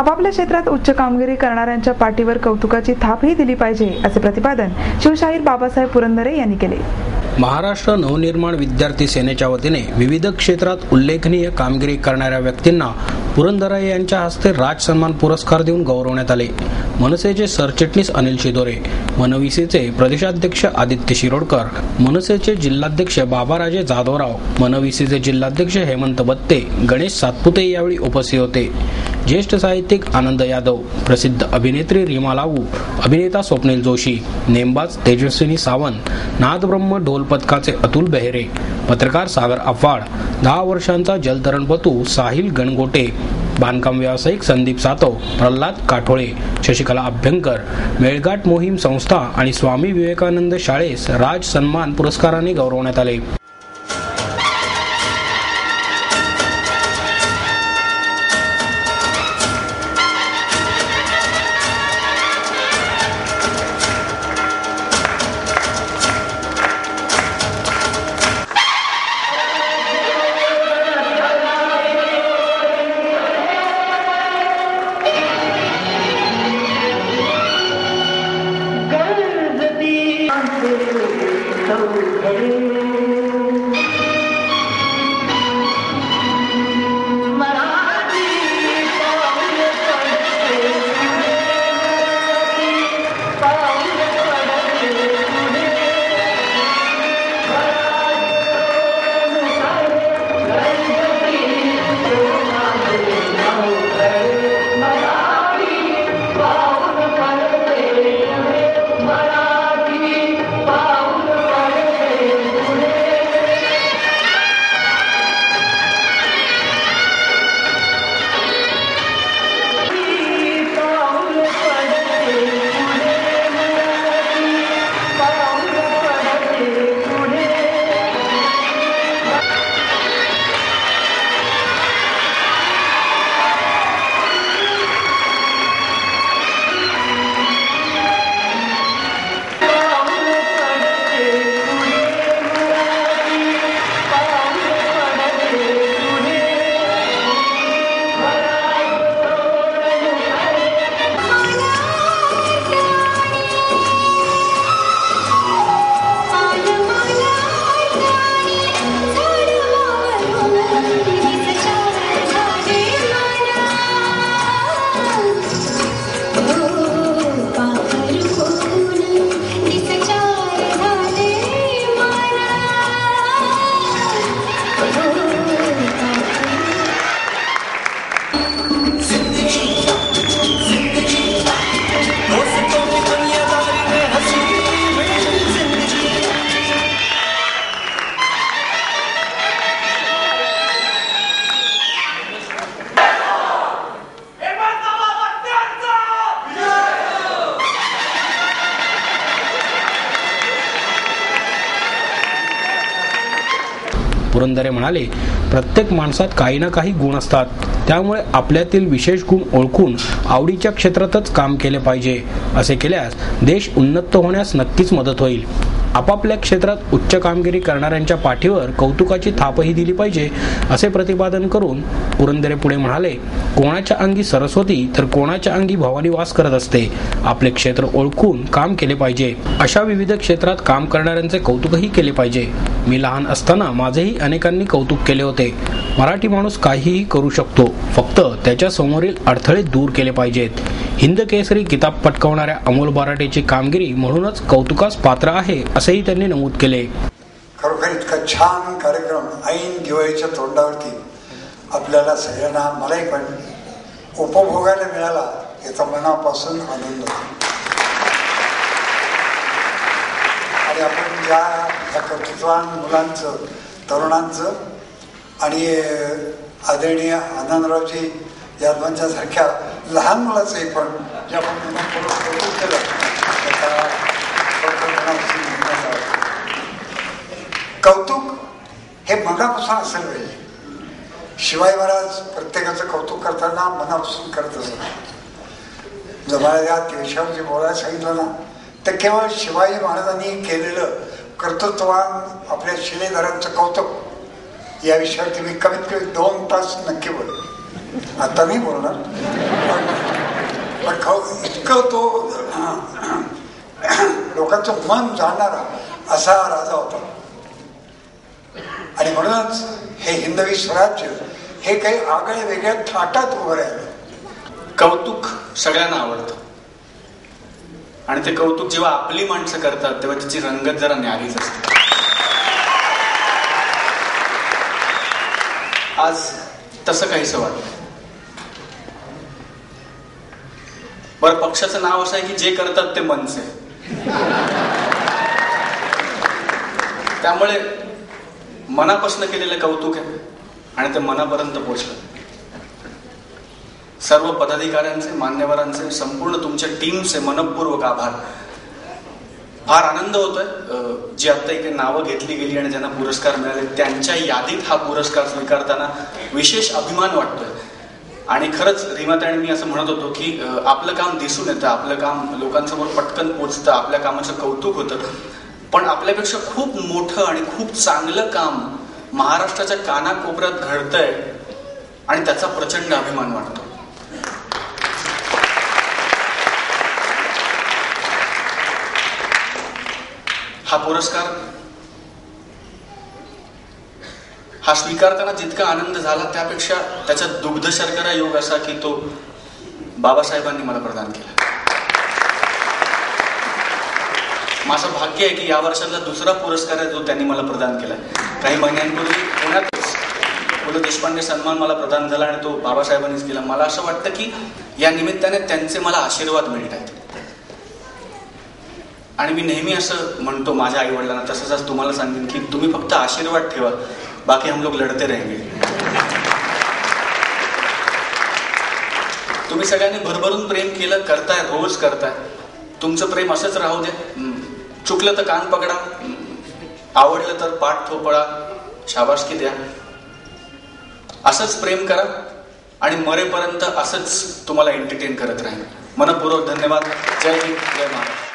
आपापल्या क्षेत्रात उच्च कामगिरी करणाऱ्यांच्या पाठीवर कौतुकाची थापही दिली पाहिजे, असे प्रतिपादन शिवशाहीर बाबासाहेब पुरंदरे यांनी केले. महाराष्ट्र नवनिर्माण विद्यार्थी सेनेच्या वतीने विविध क्षेत्रात उल्लेखनीय कामगिरी करणाऱ्या व्यक्तींना पुरंदरे यांच्या हस्ते राज सन्मान पुरस्कार देऊन गौरवण्यात आले. मनसेचे सरचिटणीस अनिल शिदोरे, मनविसीचे प्रदेशाध्यक्ष आदित्य शिरोडकर, मनसेचे जिल्हाध्यक्ष बाबाराजे जाधवराव, मनविसीचे जिल्हाध्यक्ष हेमंत बत्ते, गणेश सातपुते यावेळी उपस्थित होते. ज्येष्ठ साहित्यिक आनंद यादव, प्रसिद्ध अभिनेत्री रीमा लागू, अभिनेता स्वप्नील जोशी, नेमबाज तेजस्विनी सावंत, नादब्रह्म ढोल पथकाचे अतुल बेहेरे, पत्रकार सागर अफवाड, 10 वर्षांचा जलतरणपटू साहिल गणगोटे, बांधकाम व्यावसायिक संदीप सातव, प्रल्हाद काठोळे, शशिकला अभ्यंकर, मेळघाट मोहीम संस्था आणि स्वामी विवेकानंद शाळेस राज सन्मान पुरस्काराने गौरवण्यात आले. पुरंदरे म्हणाले, प्रत्येक माणसात काही ना काही गुण असतात, त्यामुळे आपल्यातील विशेष गुण ओळखून आवडीच्या क्षेत्रातच काम केले पाहिजे. असे केल्यास देश उन्नत होण्यास नक्कीच मदत होईल. आपापल्या क्षेत्रात उच्च कामगिरी करणाऱ्यांच्या पाठीवर कौतुकाची थापही दिली पाहिजे, असे प्रतिपादन करून पुरंदरे पुढे म्हणाले, कोणाच्या अंगी सरस्वती तर कोणाच्या अंगी भवानी वास करत असते. आपले क्षेत्र ओळखून काम केले पाहिजे. अशा विविध क्षेत्रात काम करणाऱ्यांचे कौतुकही केले पाहिजे. मी लहान असताना माझेही अनेकांनी कौतुक केले होते. मराठी माणूस काहीही करू शकतो, फक्त त्याच्या समोरील अडथळे दूर केले पाहिजेत. हिंद केसरी किताब पटकावणाऱ्या अमोल बराटेची कामगिरी म्हणूनच कौतुकास पात्र आहे, असेही त्यांनी नमूद केले. खरोखर इतका छान कार्यक्रम ऐन दिवाळीच्या तोंडावरती आपल्याला सगळ्यांना, मलाही पण उपभोगायला मिळाला, याचा मनापासून आनंद होतो. आणि आपण ज्या कर्तृत्वान मुलांचं, तरुणांचं आणि आदरणीय आनंदरावजी यादवांच्यासारख्या लहान मुलाचंही पण जे आपण कौतुक केलं, कौतुक हे मनापासून असेल पाहिजे. शिवाजी महाराज प्रत्येकाचं कौतुक करताना मनापासून करत असत. जर मला या देशावर जे बोलायला सांगितलं ना, तर केवळ शिवाजी महाराजांनी केलेलं कर्तृत्वान आपल्या शिलेदारांचं कौतुक या विषयावरती मी कमीत कमी 2 तास नक्की बोलेन. आता नाही बोलणार, पण इतकं तो लोकांचं मन जाणणारा असा राजा होता. आणि म्हणूनच हे हिंदवी स्वराज्य हे काही आगळ्या वेगळ्या थाटात उभं राहिलं. कौतुक सगळ्यांना आवडतं आणि ते कौतुक जेव्हा आपली माणसं करतात तेव्हा त्याची रंगत जरा न्यारीच असते. आज तसं काहीसं वाटतं. बरं, पक्षाचं नाव असं आहे की जे करतात ते मनसे, त्यामुळे मनापासून केलेलं कौतुक आहे आणि ते मनापर्यंत पोहोचलं. सर्व पदाधिकाऱ्यांचे, मान्यवरांचे, संपूर्ण तुमच्या टीमचे मनपूर्वक आभार. फार आनंद होतोय. जी आता इथे नावं घेतली गेली आणि ज्यांना पुरस्कार मिळाले त्यांच्या यादीत हा पुरस्कार स्वीकारताना विशेष अभिमान वाटतोय. आणि खरंच रीमाताई आणि मी असं म्हणत होतो की आपलं काम दिसून येतं, आपलं काम लोकांसमोर पटकन पोचतं, आपल्या कामाचं कौतुक होतं, पण आपल्यापेक्षा खूप मोठं आणि खूप चांगलं काम महाराष्ट्राच्या कानाकोपऱ्यात घडतंय आणि त्याचा प्रचंड अभिमान वाटतो. हा पुरस्कार हा स्वीकारताना जितका आनंद झाला त्यापेक्षा त्याचा दुग्ध शर्करा योग असा की तो बाबासाहेबांनी मला प्रदान केला. माझं भाग्य आहे की या वर्षातला दुसरा पुरस्कार आहे जो त्यांनी मला प्रदान केला. काही महिन्यांपूर्वी पुण्यातच पु ल देशपांडे सन्मान मला प्रदान झाला आणि तो बाबासाहेबांनीच केला. मला असं वाटतं की या निमित्ताने त्यांचे मला आशीर्वाद मिळत आहेत. आणि मी नेहमी असं म्हणतो माझ्या आई वडिलांना, तसंच आज तुम्हाला सांगेन की तुम्ही फक्त आशीर्वाद ठेवा, बाकी हम लोग लढते रहेंगे. तुम्ही सगळ्यांनी भरभरून प्रेम केलं, करताय, रोज करताय. तुमचं प्रेम असंच राहू दे. चुकलं तर कान पकडा, आवडलं तर पाठ थोपळा, शाबासकी द्या. असंच प्रेम करा आणि मरेपर्यंत असंच तुम्हाला एंटरटेन करत राहील. मनपूर्वक धन्यवाद. जय हिंद, जय महाराष्ट्र.